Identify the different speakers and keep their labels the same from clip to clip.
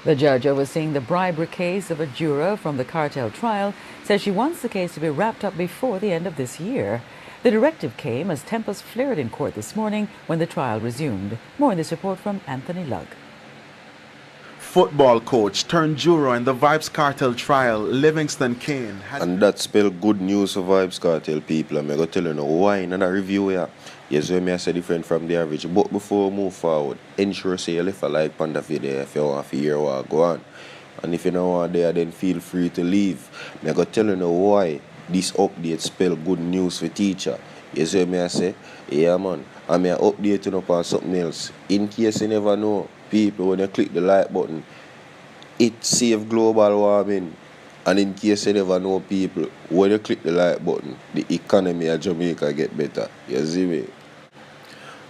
Speaker 1: The judge overseeing the bribery case of a juror from the Kartel trial says she wants the case to be wrapped up before the end of this year. The directive came as tempers flared in court this morning when the trial resumed. More in this report from Anthony Lugg.
Speaker 2: Football coach turned juror in the Vybz Kartel trial, Livingston Kane.
Speaker 3: And that spell good news for Vybz Kartel people. I'm going to tell you now why in that review here. Yes, when I say different from the average. But before we move forward, ensure say you left a like on the video if you want to hear what go on. And if you don't want there, then feel free to leave. I'm going to tell you now why this update spell good news for teacher. Yes, when I say, yeah man, I'm going to update you on something else. In case you never know, people, when you click the like button, it saves global warming. And in case you never know, people, when you click the like button, the economy of Jamaica get better. You see me?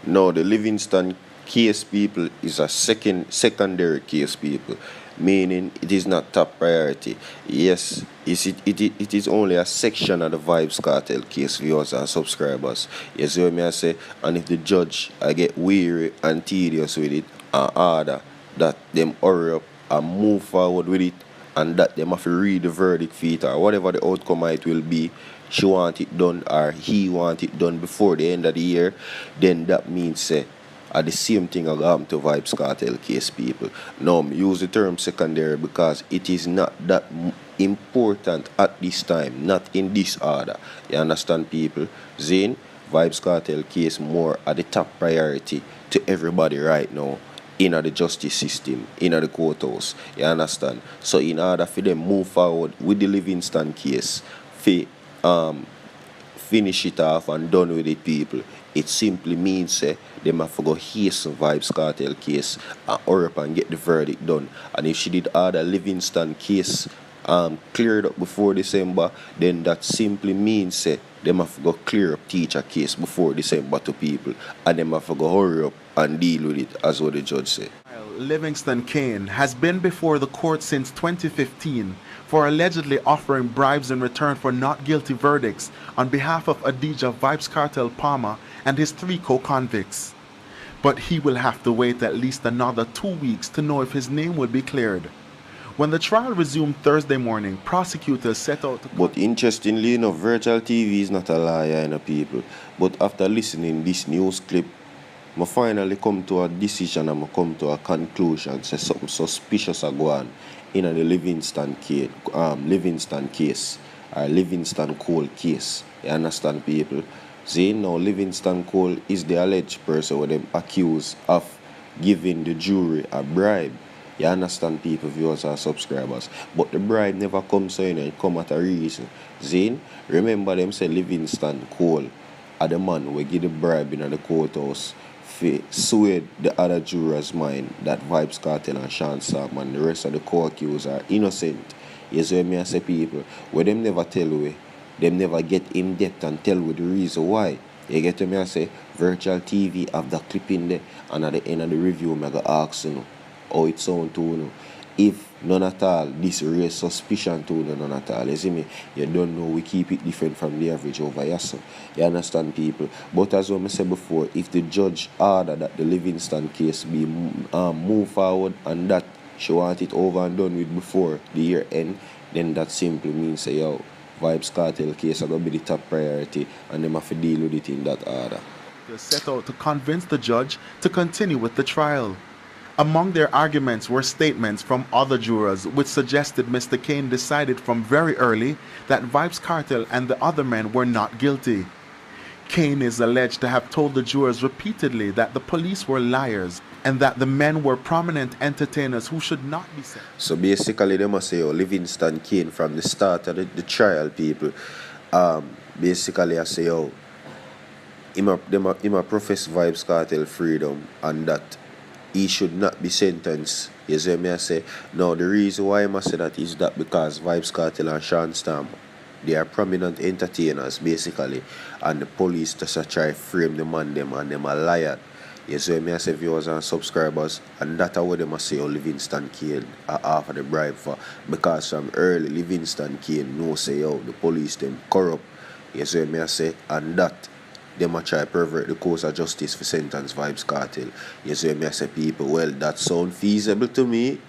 Speaker 3: Now, the Livingston case, people, is a secondary case, people, meaning it is not top priority. Yes, it is only a section of the Vybz Kartel case, viewers and subscribers. You see what I say? And if the judge get weary and tedious with it, and order that them hurry up and move forward with it, and that them have to read the verdict for it, or whatever the outcome it will be, she want it done or he want it done before the end of the year, then that means the same thing will happen to Vybz Kartel case, people. Now, I use the term secondary because it is not that important at this time, not in this order. You understand, people? Zane, Vybz Kartel case more at the top priority to everybody right now in the justice system, in the courthouse. You understand? So in order for them move forward with the Livingston case, finish it off and done with it, people, it simply means them have to go hasten Vybz Kartel case and hurry up and get the verdict done. And if she did order Livingston case cleared up before December, then that simply means them have to go clear up teacher case before December to people, and them have to go hurry up and deal with it, as what the judge said.
Speaker 2: Livingston Kane has been before the court since 2015 for allegedly offering bribes in return for not guilty verdicts on behalf of Adidja Vybz Kartel Palmer and his 3 co-convicts. But he will have to wait at least another 2 weeks to know if his name will be cleared. When the trial resumed Thursday morning, prosecutors set out to...
Speaker 3: But interestingly enough, virtual TV is not a liar, people. But after listening this news clip, I finally come to a decision and I come to a conclusion. Say something suspicious are going in the Livingston case, or Livingston Cole case. You understand, people? See, now Livingston Cole is the alleged person with them accused of giving the jury a bribe. You understand, people, viewers and subscribers. But the bribe never comes so it come at a reason. Zane, remember them say Livingston Cole are the man who give the bribe in the courthouse for swayed the other jurors' mind that Vybz Kartel and Sean Sam and the rest of the co-accused are innocent. Yes, when I say, people, where them never tell we, them never get in depth and tell with the reason why. You get to me, I say, virtual TV have the clip in there, and at the end of the review, I'm going to ask you how it sound to you. If none at all, this raise suspicion to you, none at all. You see me? You don't know, we keep it different from the average over here, so you understand, people. But as I said before, if the judge order that the Livingston case be move forward and that she want it over and done with before the year end, then that simply means yo, Vybz Kartel case are going to be the top priority and them have to deal with it in that order.
Speaker 2: They set out to convince the judge to continue with the trial. Among their arguments were statements from other jurors which suggested Mr. Kane decided from very early that Vybz Kartel and the other men were not guilty. Kane is alleged to have told the jurors repeatedly that the police were liars and that the men were prominent entertainers who should not be sent.
Speaker 3: So basically they must say, Livingston Kane from the start of the trial, people, basically I say, him a profess Vybz Kartel freedom and that he should not be sentenced. You see me I say? Now the reason why I must say that is that because Vybz Kartel and Sean Stam, they are prominent entertainers basically, and the police just try to frame the man them and them a liar. You see me I say, viewers and subscribers, and that's what they must say Livingston Kane half of the bribe for, because from early Livingston Kane know say the police them corrupt. You see me I say, and that them a try pervert the course of justice for sentence Vybz Kartel. You see me I say, people, well, that sound feasible to me.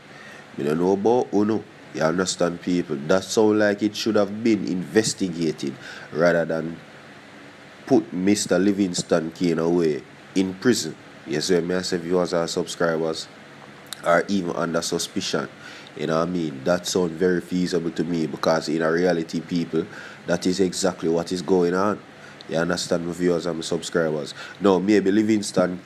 Speaker 3: Me don't know about Uno. You understand, people? That sound like it should have been investigated rather than put Mr. Livingston Kane away in prison. Yes, when me I say viewers or subscribers are even under suspicion. You know what I mean? That sounds very feasible to me because in a reality, people, that is exactly what is going on. You understand, my viewers and my subscribers? Now, maybe Livingston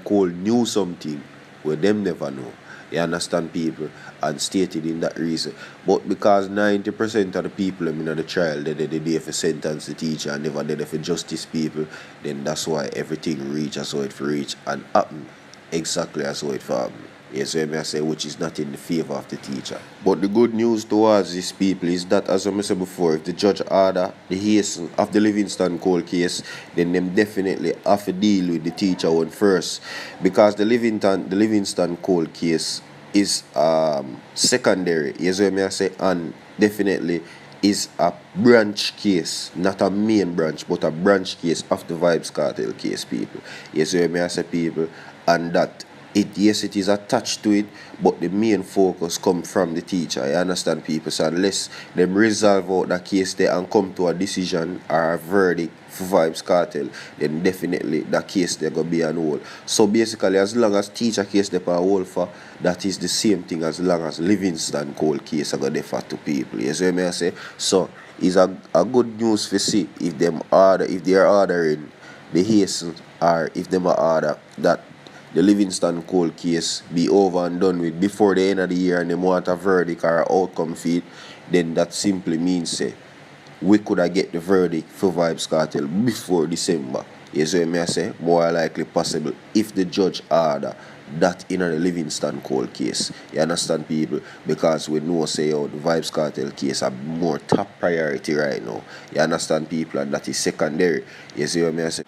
Speaker 3: Cole knew something where them never know. You understand, people? And stated in that reason. But because 90% of the people in the trial, they there for sentence the teacher and never there for justice people, then that's why everything reach as how it for reach and happen exactly as how it for happen. Yes, so I say, which is not in the favor of the teacher. But the good news towards these people is that, as I said before, if the judge order the hasten of the Livingston Cole case, then them definitely have to deal with the teacher one first. Because the Livingston Cole case is secondary, yes, so I say, and definitely is a branch case, not a main branch, but a branch case of the Vybz Kartel case, people. Yes, so I say, people, and that yes, it is attached to it, but the main focus comes from the teacher. I understand, people. So unless them resolve out the case there and come to a decision or a verdict for Vybz Kartel, then definitely the case there gonna be on hold. So basically, as long as teacher case there on hold for, that is the same thing as long as Livingston Cole case are gonna defer to people. Yes, what I say. So it's a good news for see if they are ordering the hasten or if them are order that the Livingston Cole case be over and done with before the end of the year and they want a verdict or an outcome for it, then that simply means we could have get the verdict for Vybz Kartel before December. Yes, what I say, more likely possible if the judge order that in the Livingston Cole case. You understand, people? Because we know say the Vybz Kartel case are more top priority right now. You understand, people, and that is secondary. You see what I say?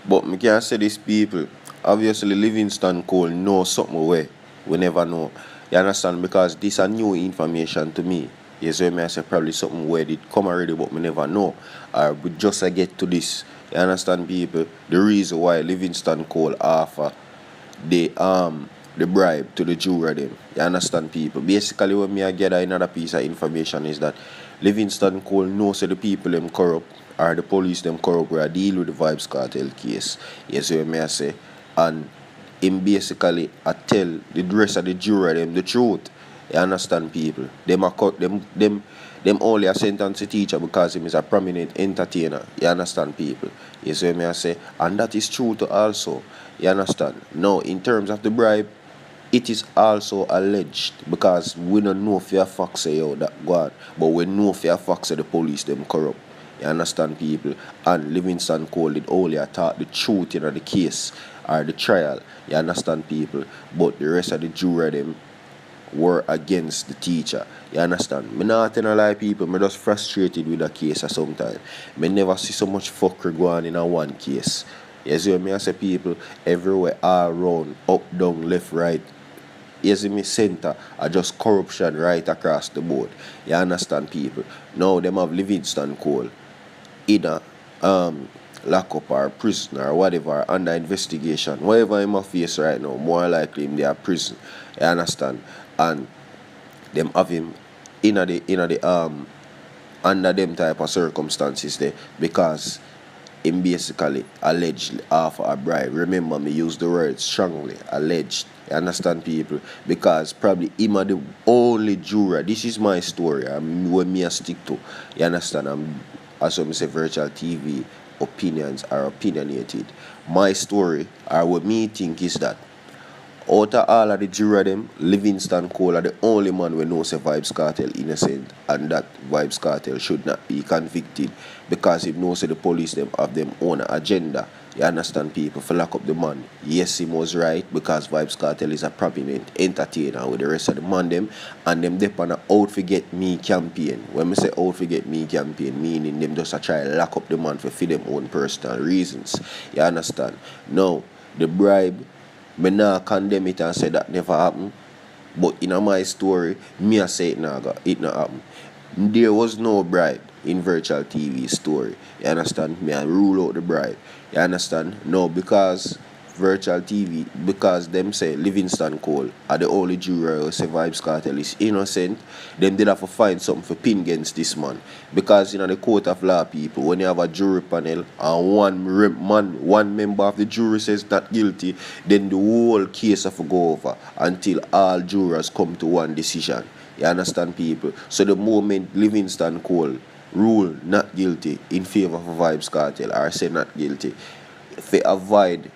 Speaker 3: But I can't say this, people. Obviously, Livingston Cole knows something we never know. You understand? Because this is new information to me. Yes, so I say probably something where it come already, but we never know. Or we just get to this. You understand, people? The reason why Livingston Cole offer the bribe to the juror them. You understand, people? Basically, what I get another piece of information is that Livingston Cole knows that the people them corrupt or the police them corrupt where I deal with the Vybz Kartel case. Yes, so I say. And him basically I tell the rest of the juror them the truth. You understand, people? Them only a sentence the teacher because him is a prominent entertainer. You understand, people? You see me I say, and that is true to also. You understand? Now, in terms of the bribe, it is also alleged because we don't know if your facts say that go on, but we know if your facts say the police them corrupt. You understand, people? And Livingston Cole did only attack the truth in the case or the trial. You understand, people? But the rest of the juror them were against the teacher. You understand? Me not tell a lie, people. Me just frustrated with the case sometimes. Me never see so much fuckery go on in a one case. You see what I say, people? Everywhere, all around, up, down, left, right. You see me, center, are just corruption right across the board. You understand, people? Now them have Livingston Cole either lock up or prison or whatever under investigation. Whatever him a face right now, more likely in their prison. You understand? And them have him in the under them type of circumstances there because him basically allegedly offer a bribe. Remember me use the word strongly, alleged. You understand, people? Because probably him are the only juror. This is my story. When me I stick to. You understand? As I say, virtual TV opinions are opinionated. My story, or what me think, is that out of all of the juror them, Livingston Cole are the only man we know say Vybz Kartel innocent and that Vybz Kartel should not be convicted because he knows that the police them have them own agenda. You understand, people? For lock up the man. Yes, he was right because Vybz Kartel is a prominent entertainer with the rest of the man them and them dep on a out forget me campaign. When we say out forget me campaign, meaning them just a try lock up the man for them own personal reasons. You understand? Now, the bribe, me not condemn it and say that never happened. But in my story, me I say it not happen. There was no bribe in virtual TV story. You understand? Me I rule out the bribe. You understand? No, because virtual TV because them say Livingston Cole are the only juror who say Vybz Kartel is innocent. Them did have to find something for pin against this man. Because the court of law, people, when you have a jury panel and one member of the jury says not guilty, then the whole case have to go over until all jurors come to one decision. You understand, people? So the moment Livingston Cole rule not guilty in favor of Vybz Kartel or say not guilty, if they avoid,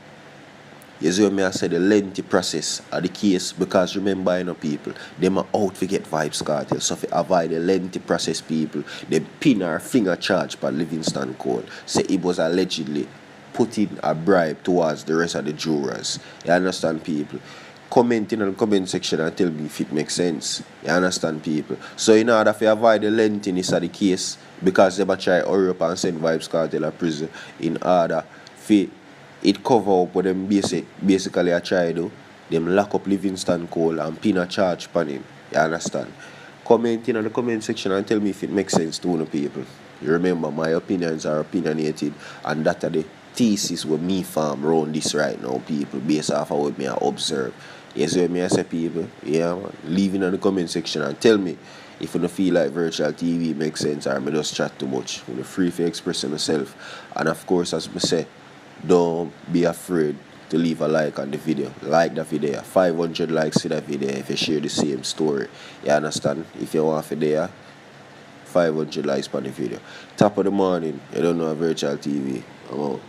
Speaker 3: you see me I say, the lengthy process of the case, because remember, people, them are out to get Vybz Kartel. So if they avoid the lengthy process, people, they pin our finger charge by Livingston Cole. Say it was allegedly putting a bribe towards the rest of the jurors. You understand, people? Comment in the comment section and tell me if it makes sense. You understand, people? So in order to avoid the lengthiness of the case, because they might try to hurry up and send Vybz Kartel to prison, in order for it cover up what them basically I try to do, them lock up Livingston Cole and pin a charge upon him. You understand? Comment in the comment section and tell me if it makes sense to the people. You remember, my opinions are opinionated, and that are the thesis with me farm around this right now, people, based off of what me I observe. You see what me I say, people? Yeah, man. Leave it in the comment section and tell me if you don't feel like virtual TV makes sense or me just chat too much. You're free to express yourself. And of course, as I say, don't be afraid to leave a like on the video. Like the video. 500 likes to the video if you share the same story. You understand? If you want to there, 500 likes on the video. Top of the morning, you don't know a virtual TV. I'm out.